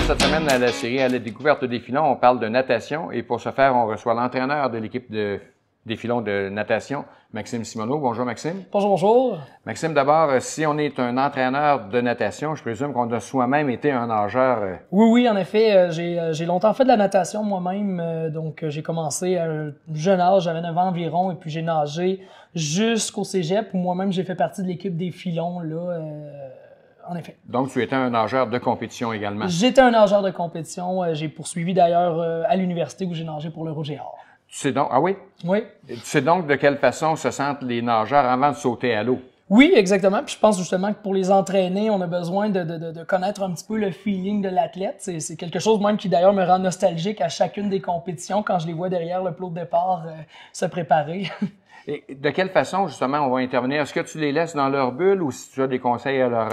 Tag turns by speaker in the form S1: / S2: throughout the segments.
S1: cette semaine à la série à la découverte des filons, on parle de natation et pour ce faire, on reçoit l'entraîneur de l'équipe des filons de natation, Maxime Simoneau. Bonjour Maxime.
S2: Bonjour, bonjour.
S1: Maxime, d'abord, si on est un entraîneur de natation, je présume qu'on a soi-même été un nageur.
S2: Oui, en effet, j'ai longtemps fait de la natation moi-même, donc j'ai commencé à un jeune âge, j'avais 9 ans environ, et puis j'ai nagé jusqu'au cégep où moi-même j'ai fait partie de l'équipe des filons, là, en effet.
S1: Donc, tu étais un nageur de compétition également.
S2: J'étais un nageur de compétition, j'ai poursuivi d'ailleurs à l'université où j'ai nagé pour le Rouge et Or.
S1: Tu sais donc, ah oui?
S2: Oui.
S1: Tu sais donc de quelle façon se sentent les nageurs avant de sauter à l'eau?
S2: Oui, exactement. Puis je pense justement que pour les entraîner, on a besoin de connaître un petit peu le feeling de l'athlète. C'est quelque chose même qui d'ailleurs me rend nostalgique à chacune des compétitions quand je les vois derrière le plot de départ se préparer.
S1: Et de quelle façon, justement, on va intervenir? Est-ce que tu les laisses dans leur bulle ou si tu as des conseils à leur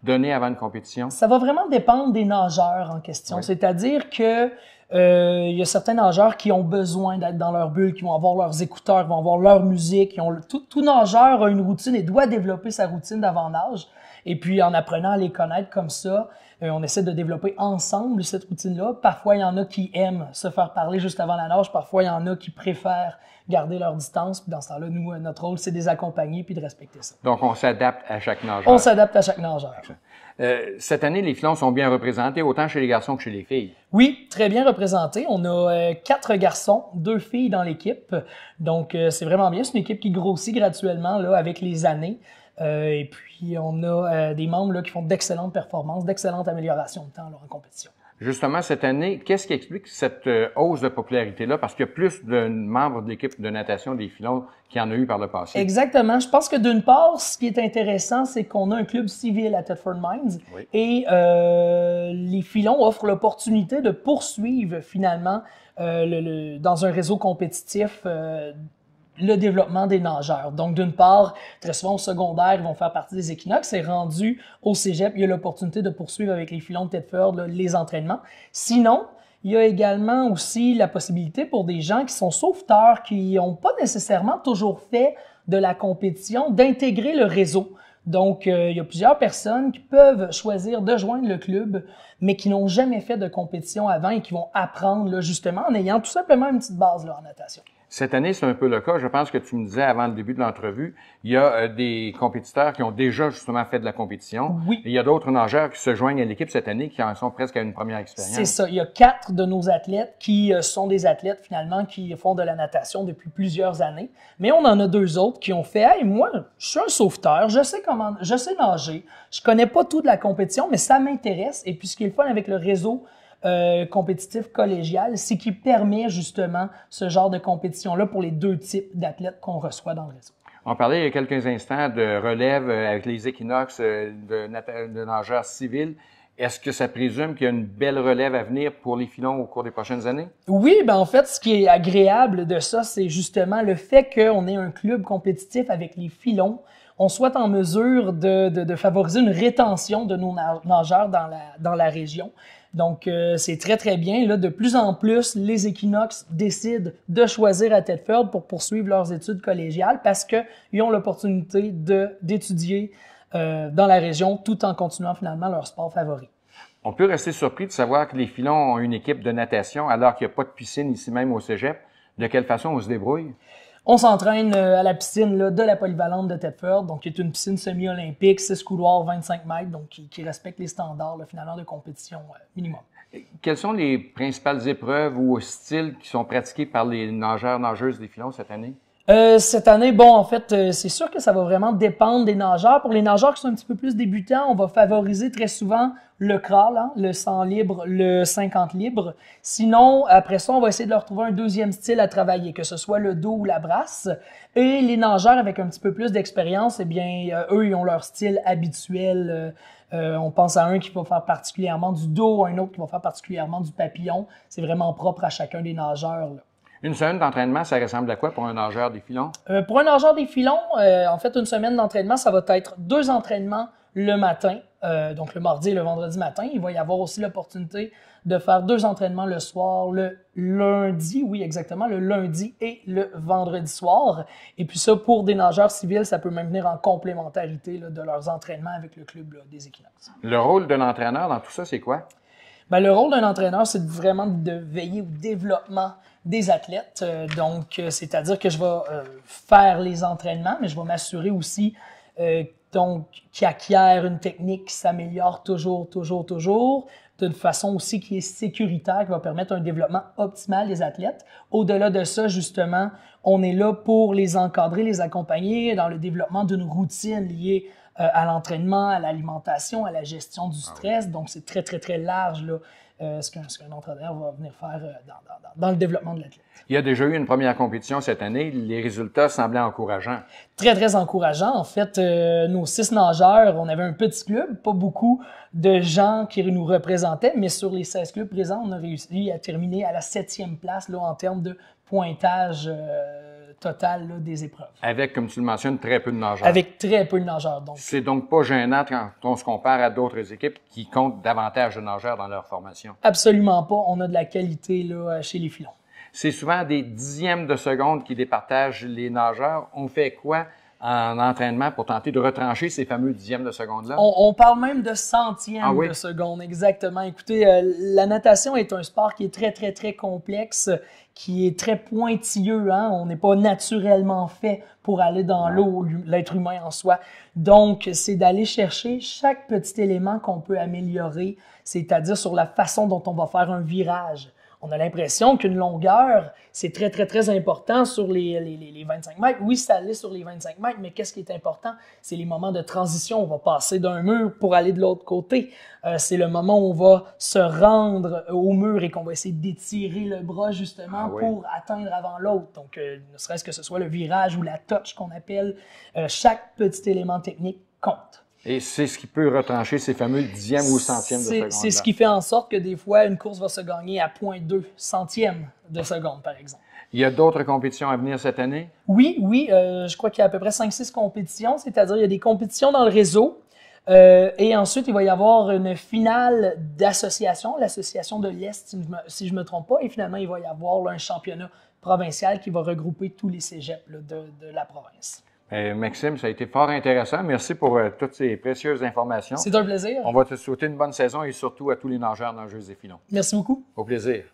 S1: donner avant une compétition?
S2: Ça va vraiment dépendre des nageurs en question. Oui. C'est-à-dire que il y a certains nageurs qui ont besoin d'être dans leur bulle, qui vont avoir leurs écouteurs, qui vont avoir leur musique. Tout nageur a une routine et doit développer sa routine d'avant-nage. Et puis, en apprenant à les connaître comme ça, on essaie de développer ensemble cette routine-là. Parfois, il y en a qui aiment se faire parler juste avant la nage. Parfois, il y en a qui préfèrent garder leur distance. Puis dans ce temps-là, nous, notre rôle, c'est de les accompagner puis de respecter ça.
S1: Donc, on s'adapte à chaque nageur.
S2: On s'adapte à chaque nageur.
S1: Cette année, les filons sont bien représentés, autant chez les garçons que chez les filles.
S2: Oui, très bien représentés. On a 4 garçons, 2 filles dans l'équipe. Donc, c'est vraiment bien. C'est une équipe qui grossit graduellement là, avec les années. Et puis, on a des membres là, qui font d'excellentes performances, d'excellentes améliorations de temps là, en compétition.
S1: Justement, cette année, qu'est-ce qui explique cette hausse de popularité-là? Parce qu'il y a plus de membres de l'équipe de natation des filons qu'il y en a eu par le passé.
S2: Exactement. Je pense que d'une part, ce qui est intéressant, c'est qu'on a un club civil à Thetford Mines oui. Et les filons offrent l'opportunité de poursuivre finalement dans un réseau compétitif le développement des nageurs. Donc, d'une part, très souvent au secondaire, ils vont faire partie des équinoxes et rendu au cégep, il y a l'opportunité de poursuivre avec les filons de Thetford les entraînements. Sinon, il y a également aussi la possibilité pour des gens qui sont sauveteurs, qui n'ont pas nécessairement toujours fait de la compétition, d'intégrer le réseau. Donc, il y a plusieurs personnes qui peuvent choisir de joindre le club, mais qui n'ont jamais fait de compétition avant et qui vont apprendre là, justement en ayant tout simplement une petite base là, en natation.
S1: Cette année, c'est un peu le cas. Je pense que tu me disais avant le début de l'entrevue, il y a des compétiteurs qui ont déjà justement fait de la compétition.
S2: Oui.
S1: Et il y a d'autres nageurs qui se joignent à l'équipe cette année qui en sont presque à une première expérience.
S2: C'est ça. Il y a 4 de nos athlètes qui sont des athlètes finalement qui font de la natation depuis plusieurs années. Mais on en a 2 autres qui ont fait « Hey, moi, je suis un sauveteur, je sais nager, je connais pas tout de la compétition, mais ça m'intéresse. » Et puis ce qui est le fun avec le réseau compétitif collégial, c'est qui permet justement ce genre de compétition-là pour les 2 types d'athlètes qu'on reçoit dans le réseau.
S1: On parlait il y a quelques instants de relève avec les équinoxes de nageurs civils. Est-ce que ça présume qu'il y a une belle relève à venir pour les filons au cours des prochaines années?
S2: Oui, ben en fait, ce qui est agréable de ça, c'est justement le fait qu'on ait un club compétitif avec les filons. On soit en mesure de favoriser une rétention de nos nageurs dans la région. Donc, c'est très, très bien. Là, de plus en plus, les équinoxes décident de choisir à Thetford pour poursuivre leurs études collégiales parce qu'ils ont l'opportunité d'étudier dans la région tout en continuant finalement leur sport favori.
S1: On peut rester surpris de savoir que les filons ont une équipe de natation alors qu'il n'y a pas de piscine ici même au cégep. De quelle façon on se débrouille?
S2: On s'entraîne à la piscine là, de la polyvalente de Thetford, donc qui est une piscine semi-olympique, 6 couloirs, 25 mètres, donc qui respecte les standards là, finalement de compétition minimum.
S1: Quelles sont les principales épreuves ou styles qui sont pratiqués par les nageurs-nageuses des filons cette année?
S2: Cette année, bon, en fait, c'est sûr que ça va vraiment dépendre des nageurs. Pour les nageurs qui sont un petit peu plus débutants, on va favoriser très souvent le crawl, hein, le 100 libre, le 50 libre. Sinon, après ça, on va essayer de leur trouver un deuxième style à travailler, que ce soit le dos ou la brasse. Et les nageurs avec un petit peu plus d'expérience, eh bien, eux, ils ont leur style habituel. On pense à un qui va faire particulièrement du dos, un autre qui va faire particulièrement du papillon. C'est vraiment propre à chacun des nageurs, là.
S1: Une semaine d'entraînement, ça ressemble à quoi pour un nageur des filons?
S2: Pour un nageur des filons, en fait, une semaine d'entraînement, ça va être 2 entraînements le matin, donc le mardi et le vendredi matin. Il va y avoir aussi l'opportunité de faire 2 entraînements le soir, le lundi, oui exactement, le lundi et le vendredi soir. Et puis ça, pour des nageurs civils, ça peut même venir en complémentarité là, de leurs entraînements avec le club là, des équinoxes.
S1: Le rôle de l'entraîneur dans tout ça, c'est quoi?
S2: Bien, le rôle d'un entraîneur, c'est vraiment de veiller au développement des athlètes. Donc, c'est-à-dire que je vais faire les entraînements, mais je vais m'assurer aussi qu'ils acquièrent une technique qui s'améliore toujours, d'une façon aussi qui est sécuritaire, qui va permettre un développement optimal des athlètes. Au-delà de ça, justement, on est là pour les encadrer, les accompagner dans le développement d'une routine liée à l'entraînement, à l'alimentation, à la gestion du stress. Donc, c'est très, très, très large là, ce qu'un entraîneur va venir faire dans le développement de l'athlète.
S1: Il y a déjà eu une première compétition cette année. Les résultats semblaient encourageants.
S2: Très, très encourageants. En fait, nos 6 nageurs, on avait un petit club, pas beaucoup de gens qui nous représentaient, mais sur les 16 clubs présents, on a réussi à terminer à la 7e place là, en termes de pointage total là, des épreuves.
S1: Avec, comme tu le mentionnes, très peu de nageurs.
S2: Avec très peu de nageurs.
S1: C'est donc pas gênant quand on se compare à d'autres équipes qui comptent davantage de nageurs dans leur formation?
S2: Absolument pas. On a de la qualité là, chez les filons.
S1: C'est souvent des dixièmes de seconde qui départagent les nageurs. On fait quoi en entraînement pour tenter de retrancher ces fameux dixièmes de seconde-là?
S2: On parle même de centièmes de seconde, exactement. Écoutez, la natation est un sport qui est très, très, très complexe, qui est très pointilleux. Hein? On n'est pas naturellement fait pour aller dans l'eau, l'être humain en soi. Donc, c'est d'aller chercher chaque petit élément qu'on peut améliorer, c'est-à-dire sur la façon dont on va faire un virage. On a l'impression qu'une longueur, c'est très, très, très important sur les 25 mètres. Oui, ça l'est sur les 25 mètres, mais qu'est-ce qui est important? C'est les moments de transition. On va passer d'un mur pour aller de l'autre côté. C'est le moment où on va se rendre au mur et qu'on va essayer d'étirer le bras, justement, pour atteindre avant l'autre. Donc, ne serait-ce que ce soit le virage ou la touch qu'on appelle, chaque petit élément technique compte.
S1: Et c'est ce qui peut retrancher ces fameux dixièmes ou centièmes de seconde.
S2: C'est ce qui fait en sorte que des fois, une course va se gagner à 0,2 centièmes de seconde, par exemple.
S1: Il y a d'autres compétitions à venir cette année?
S2: Oui. Je crois qu'il y a à peu près 5-6 compétitions, c'est-à-dire il y a des compétitions dans le réseau. Et ensuite, il va y avoir une finale d'association, l'association de l'Est, si je me trompe pas. Et finalement, il va y avoir là, un championnat provincial qui va regrouper tous les cégeps là, de la province.
S1: Maxime, ça a été fort intéressant. Merci pour toutes ces précieuses informations.
S2: C'est un plaisir.
S1: On va te souhaiter une bonne saison et surtout à tous les nageurs, nageuses et filons.
S2: Merci beaucoup.
S1: Au plaisir.